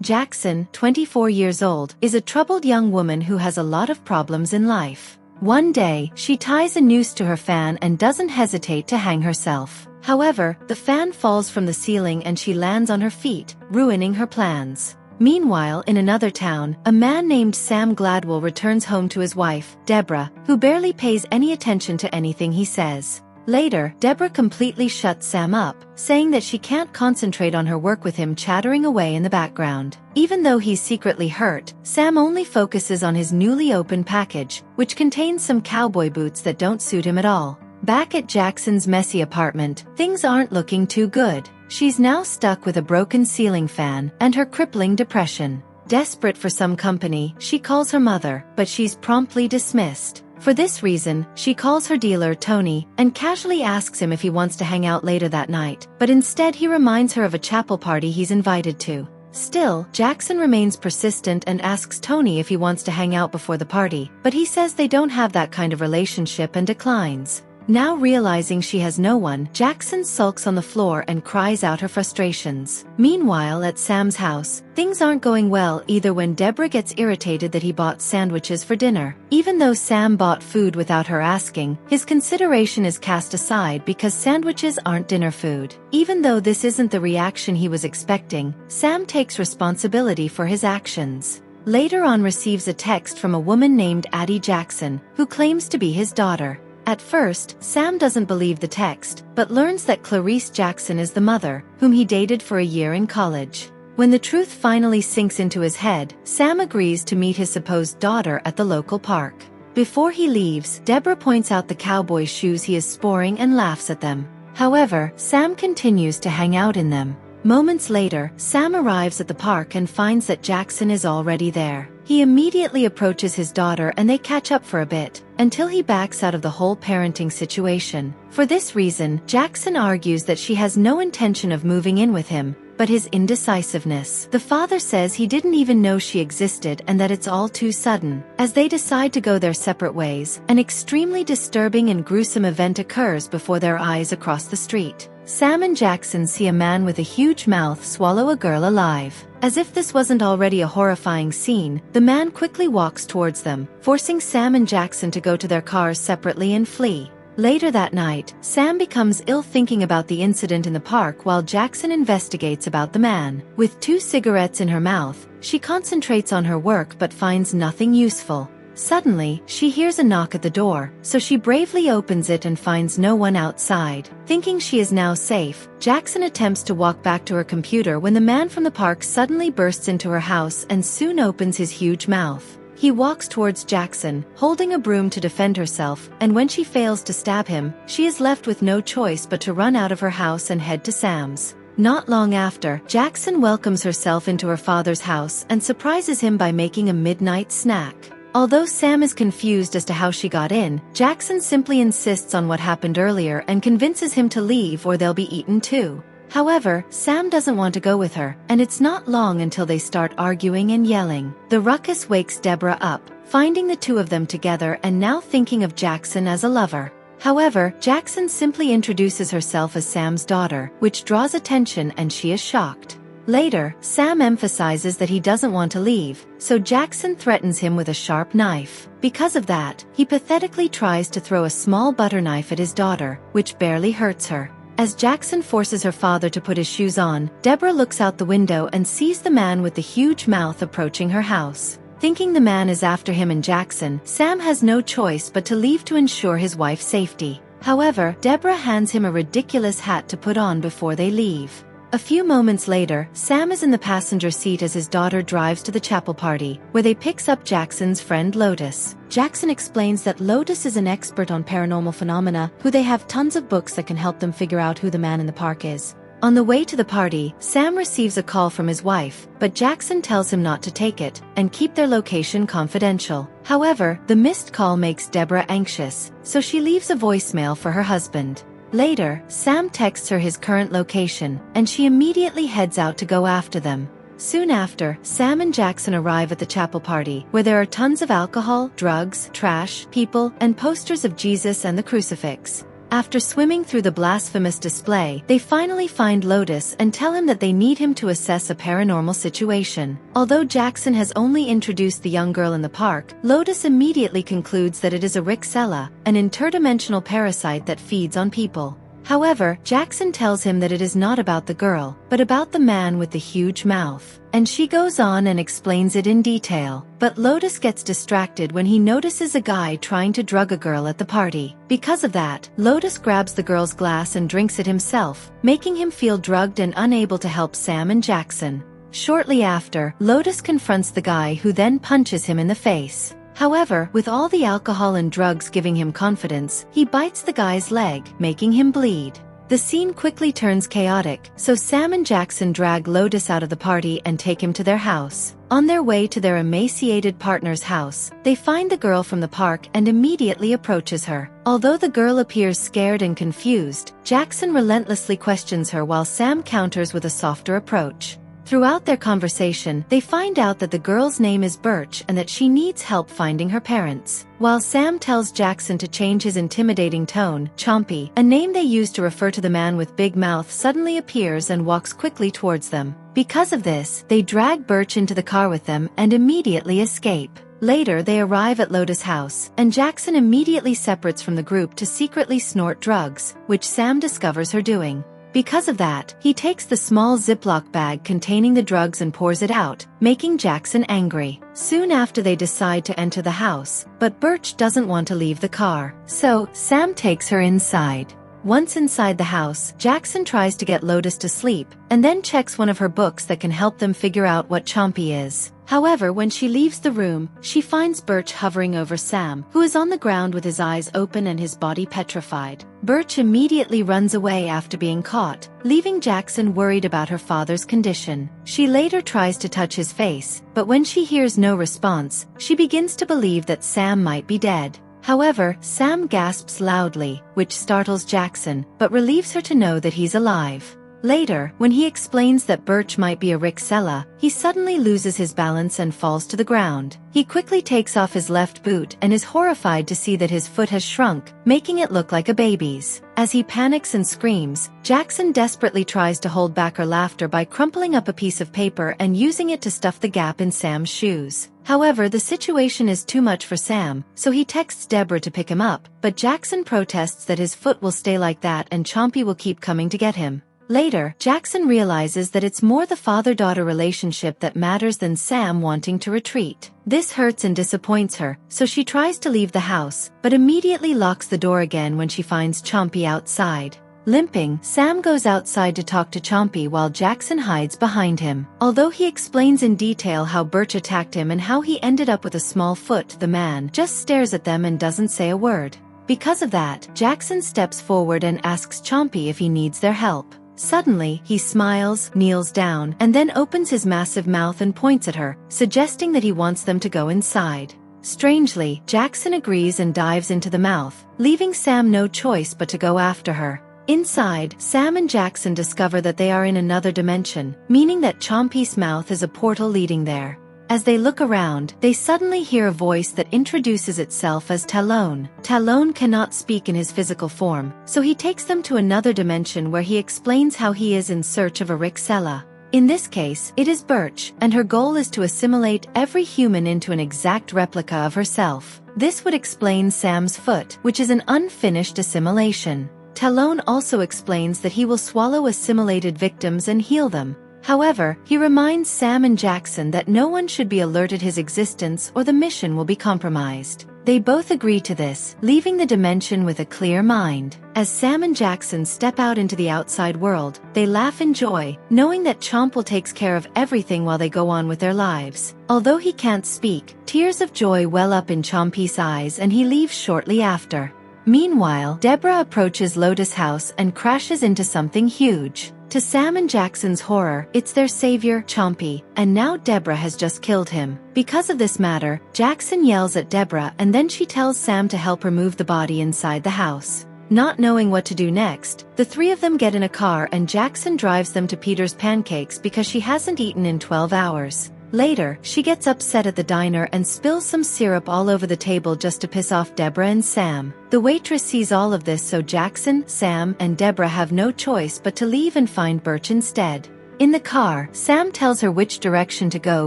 Jackson, 24 years old, is a troubled young woman who has a lot of problems in life. One day, she ties a noose to her fan and doesn't hesitate to hang herself. However, the fan falls from the ceiling and she lands on her feet, ruining her plans. Meanwhile, in another town, a man named Sam Gladwell returns home to his wife, Deborah, who barely pays any attention to anything he says. Later, Deborah completely shuts Sam up, saying that she can't concentrate on her work with him chattering away in the background. Even though he's secretly hurt, Sam only focuses on his newly opened package, which contains some cowboy boots that don't suit him at all. Back at Jackson's messy apartment, things aren't looking too good. She's now stuck with a broken ceiling fan and her crippling depression. Desperate for some company, she calls her mother, but she's promptly dismissed. For this reason, she calls her dealer, Tony, and casually asks him if he wants to hang out later that night, but instead he reminds her of a chapel party he's invited to. Still, Jackson remains persistent and asks Tony if he wants to hang out before the party, but he says they don't have that kind of relationship and declines. Now realizing she has no one, Jackson sulks on the floor and cries out her frustrations. Meanwhile, at Sam's house, things aren't going well either when Deborah gets irritated that he bought sandwiches for dinner. Even though Sam bought food without her asking, his consideration is cast aside because sandwiches aren't dinner food. Even though this isn't the reaction he was expecting, Sam takes responsibility for his actions. Later on receives a text from a woman named Addie Jackson, who claims to be his daughter. At first, Sam doesn't believe the text, but learns that Clarice Jackson is the mother, whom he dated for a year in college. When the truth finally sinks into his head, Sam agrees to meet his supposed daughter at the local park. Before he leaves, Deborah points out the cowboy shoes he is sporting and laughs at them. However, Sam continues to hang out in them. Moments later, Sam arrives at the park and finds that Jackson is already there. He immediately approaches his daughter and they catch up for a bit, until he backs out of the whole parenting situation. For this reason, Jackson argues that she has no intention of moving in with him, but his indecisiveness. The father says he didn't even know she existed and that it's all too sudden. As they decide to go their separate ways, an extremely disturbing and gruesome event occurs before their eyes across the street. Sam and Jackson see a man with a huge mouth swallow a girl alive. As if this wasn't already a horrifying scene, the man quickly walks towards them, forcing Sam and Jackson to go to their cars separately and flee. Later that night, Sam becomes ill thinking about the incident in the park while Jackson investigates about the man. With 2 cigarettes in her mouth, she concentrates on her work but finds nothing useful. Suddenly, she hears a knock at the door, so she bravely opens it and finds no one outside. Thinking she is now safe, Jackson attempts to walk back to her computer when the man from the park suddenly bursts into her house and soon opens his huge mouth. He walks towards Jackson, holding a broom to defend herself, and when she fails to stab him, she is left with no choice but to run out of her house and head to Sam's. Not long after, Jackson welcomes herself into her father's house and surprises him by making a midnight snack. Although Sam is confused as to how she got in, Jackson simply insists on what happened earlier and convinces him to leave or they'll be eaten too. However, Sam doesn't want to go with her, and it's not long until they start arguing and yelling. The ruckus wakes Deborah up, finding the 2 of them together and now thinking of Jackson as a lover. However, Jackson simply introduces herself as Sam's daughter, which draws attention and she is shocked. Later, Sam emphasizes that he doesn't want to leave, so Jackson threatens him with a sharp knife. Because of that, he pathetically tries to throw a small butter knife at his daughter, which barely hurts her. As Jackson forces her father to put his shoes on, Deborah looks out the window and sees the man with the huge mouth approaching her house. Thinking the man is after him and Jackson, Sam has no choice but to leave to ensure his wife's safety. However, Deborah hands him a ridiculous hat to put on before they leave. A few moments later, Sam is in the passenger seat as his daughter drives to the chapel party, where they picks up Jackson's friend Lotus. Jackson explains that Lotus is an expert on paranormal phenomena, who they have tons of books that can help them figure out who the man in the park is. On the way to the party, Sam receives a call from his wife, but Jackson tells him not to take it, and keep their location confidential. However, the missed call makes Deborah anxious, so she leaves a voicemail for her husband. Later, Sam texts her his current location, and she immediately heads out to go after them. Soon after, Sam and Jackson arrive at the chapel party, where there are tons of alcohol, drugs, trash, people, and posters of Jesus and the crucifix. After swimming through the blasphemous display, they finally find Lotus and tell him that they need him to assess a paranormal situation. Although Jackson has only introduced the young girl in the park, Lotus immediately concludes that it is a Rixella, an interdimensional parasite that feeds on people. However, Jackson tells him that it is not about the girl, but about the man with the huge mouth. And she goes on and explains it in detail. But Lotus gets distracted when he notices a guy trying to drug a girl at the party. Because of that, Lotus grabs the girl's glass and drinks it himself, making him feel drugged and unable to help Sam and Jackson. Shortly after, Lotus confronts the guy who then punches him in the face. However, with all the alcohol and drugs giving him confidence, he bites the guy's leg, making him bleed. The scene quickly turns chaotic, so Sam and Jackson drag Lotus out of the party and take him to their house. On their way to their emaciated partner's house, they find the girl from the park and immediately approaches her. Although the girl appears scared and confused, Jackson relentlessly questions her while Sam counters with a softer approach. Throughout their conversation, they find out that the girl's name is Birch and that she needs help finding her parents. While Sam tells Jackson to change his intimidating tone, Chompy, a name they use to refer to the man with big mouth, suddenly appears and walks quickly towards them. Because of this, they drag Birch into the car with them and immediately escape. Later they arrive at Lotus' house, and Jackson immediately separates from the group to secretly snort drugs, which Sam discovers her doing. Because of that, he takes the small Ziploc bag containing the drugs and pours it out, making Jackson angry. Soon after they decide to enter the house, but Birch doesn't want to leave the car, so Sam takes her inside. Once inside the house, Jackson tries to get Lotus to sleep, and then checks one of her books that can help them figure out what Chompy is. However, when she leaves the room, she finds Birch hovering over Sam, who is on the ground with his eyes open and his body petrified. Birch immediately runs away after being caught, leaving Jackson worried about her father's condition. She later tries to touch his face, but when she hears no response, she begins to believe that Sam might be dead. However, Sam gasps loudly, which startles Jackson, but relieves her to know that he's alive. Later, when he explains that Birch might be a Rixella, he suddenly loses his balance and falls to the ground. He quickly takes off his left boot and is horrified to see that his foot has shrunk, making it look like a baby's. As he panics and screams, Jackson desperately tries to hold back her laughter by crumpling up a piece of paper and using it to stuff the gap in Sam's shoes. However, the situation is too much for Sam, so he texts Deborah to pick him up, but Jackson protests that his foot will stay like that and Chompy will keep coming to get him. Later, Jackson realizes that it's more the father-daughter relationship that matters than Sam wanting to retreat. This hurts and disappoints her, so she tries to leave the house, but immediately locks the door again when she finds Chompy outside. Limping, Sam goes outside to talk to Chompy while Jackson hides behind him. Although he explains in detail how Birch attacked him and how he ended up with a small foot, the man just stares at them and doesn't say a word. Because of that, Jackson steps forward and asks Chompy if he needs their help. Suddenly, he smiles, kneels down, and then opens his massive mouth and points at her, suggesting that he wants them to go inside. Strangely, Jackson agrees and dives into the mouth, leaving Sam no choice but to go after her. Inside, Sam and Jackson discover that they are in another dimension, meaning that Chompy's mouth is a portal leading there. As they look around, they suddenly hear a voice that introduces itself as Talon. Talon cannot speak in his physical form, so he takes them to another dimension where he explains how he is in search of a Rixella. In this case, it is Birch, and her goal is to assimilate every human into an exact replica of herself. This would explain Sam's foot, which is an unfinished assimilation. Talon also explains that he will swallow assimilated victims and heal them. However, he reminds Sam and Jackson that no one should be alerted his existence or the mission will be compromised. They both agree to this, leaving the dimension with a clear mind. As Sam and Jackson step out into the outside world, they laugh in joy, knowing that Chomp will take care of everything while they go on with their lives. Although he can't speak, tears of joy well up in Chompy's eyes and he leaves shortly after. Meanwhile, Deborah approaches Lotus' house and crashes into something huge. To Sam and Jackson's horror, it's their savior, Chompy, and now Deborah has just killed him. Because of this matter, Jackson yells at Deborah and then she tells Sam to help her move the body inside the house. Not knowing what to do next, the three of them get in a car and Jackson drives them to Peter's Pancakes because she hasn't eaten in 12 hours. Later, she gets upset at the diner and spills some syrup all over the table just to piss off Deborah and Sam. The waitress sees all of this, so Jackson, Sam, and Deborah have no choice but to leave and find Birch instead. In the car, Sam tells her which direction to go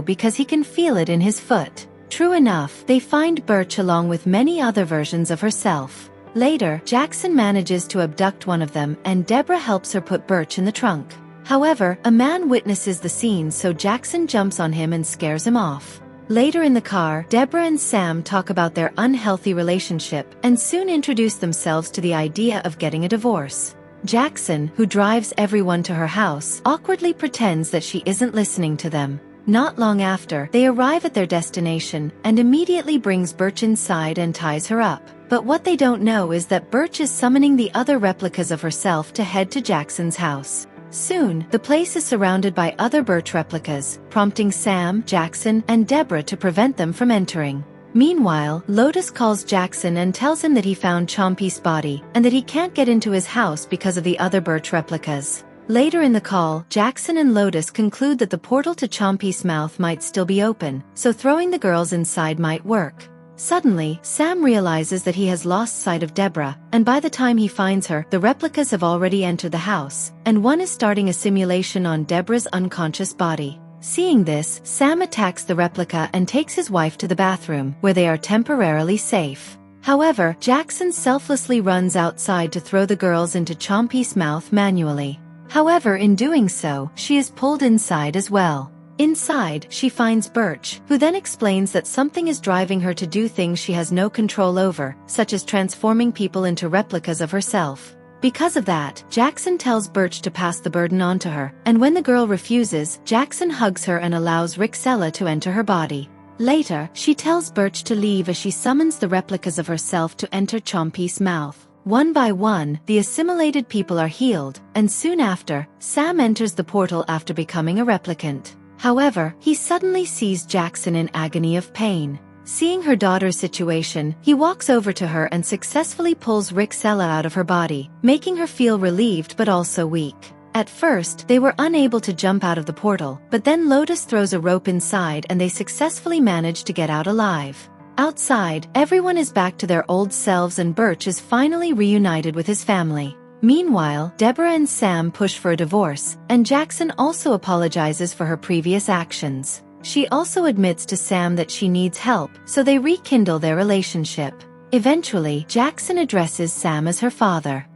because he can feel it in his foot. True enough, they find Birch along with many other versions of herself. Later, Jackson manages to abduct one of them and Deborah helps her put Birch in the trunk. However, a man witnesses the scene, so Jackson jumps on him and scares him off. Later in the car, Deborah and Sam talk about their unhealthy relationship and soon introduce themselves to the idea of getting a divorce. Jackson, who drives everyone to her house, awkwardly pretends that she isn't listening to them. Not long after, they arrive at their destination and immediately brings Birch inside and ties her up. But what they don't know is that Birch is summoning the other replicas of herself to head to Jackson's house. Soon, the place is surrounded by other Birch replicas, prompting Sam, Jackson, and Deborah to prevent them from entering. Meanwhile, Lotus calls Jackson and tells him that he found Chompy's body, and that he can't get into his house because of the other Birch replicas. Later in the call, Jackson and Lotus conclude that the portal to Chompy's mouth might still be open, so throwing the girls inside might work. Suddenly, Sam realizes that he has lost sight of Deborah, and by the time he finds her, the replicas have already entered the house, and one is starting a simulation on Deborah's unconscious body. Seeing this, Sam attacks the replica and takes his wife to the bathroom, where they are temporarily safe. However, Jackson selflessly runs outside to throw the girls into Chompy's mouth manually. However, in doing so, she is pulled inside as well. Inside, she finds Birch, who then explains that something is driving her to do things she has no control over, such as transforming people into replicas of herself. Because of that, Jackson tells Birch to pass the burden on to her, and when the girl refuses, Jackson hugs her and allows Rixella to enter her body. Later, she tells Birch to leave as she summons the replicas of herself to enter Chompy's mouth. One by one, the assimilated people are healed, and soon after, Sam enters the portal after becoming a replicant. However, he suddenly sees Jackson in agony of pain. Seeing her daughter's situation, he walks over to her and successfully pulls Rixella out of her body, making her feel relieved but also weak. At first, they were unable to jump out of the portal, but then Lotus throws a rope inside and they successfully manage to get out alive. Outside, everyone is back to their old selves and Birch is finally reunited with his family. Meanwhile, Deborah and Sam push for a divorce, and Jackson also apologizes for her previous actions. She also admits to Sam that she needs help, so they rekindle their relationship. Eventually, Jackson addresses Sam as her father.